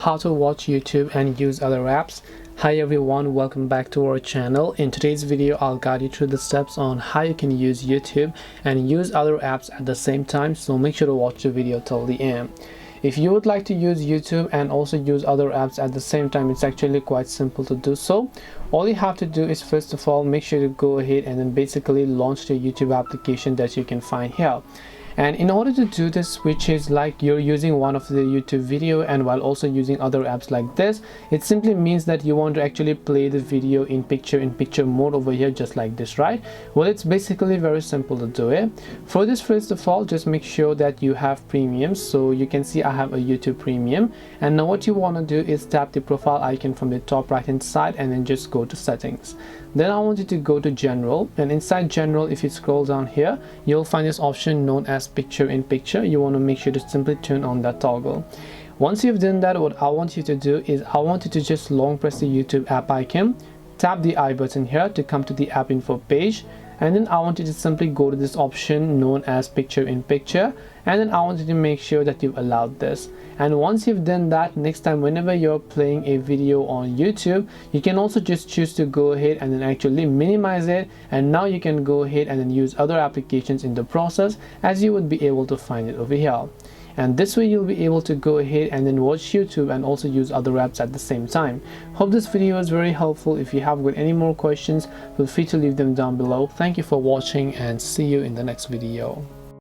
How to watch YouTube and use other apps. Hi everyone, welcome back to our channel. In today's video I'll guide you through the steps on how you can use YouTube and use other apps at the same time, so make sure to watch the video till the end. If you would like to use YouTube and also use other apps at the same time, it's actually quite simple to do so. All you have to do is first of all make sure to go ahead and then basically launch the YouTube application that you can find here. And in order to do this, which is like you're using one of the YouTube video and while also using other apps like this, it simply means that you want to actually play the video in picture mode over here, just like this, right? Well, it's basically very simple to do it. For this, first of all, just make sure that you have premium. So you can see I have a YouTube premium, and now what you want to do is tap the profile icon from the top right hand side and then just go to settings. Then I want you to go to general, and inside general, if you scroll down here, you'll find this option known as picture in picture. You want to make sure to simply turn on that toggle. Once you've done that, what I want you to do is I want you to just long press the YouTube app icon, tap the I button here to come to the app info page, and then I want you to simply go to this option known as picture in picture, and then I want you to make sure that you've allowed this. And once you've done that, next time whenever you're playing a video on YouTube, you can also just choose to go ahead and then actually minimize it, and now you can go ahead and then use other applications in the process, as you would be able to find it over here. And this way you'll be able to go ahead and then watch YouTube and also use other apps at the same time. Hope this video was very helpful. If you have got any more questions, feel free to leave them down below. Thank you for watching and see you in the next video.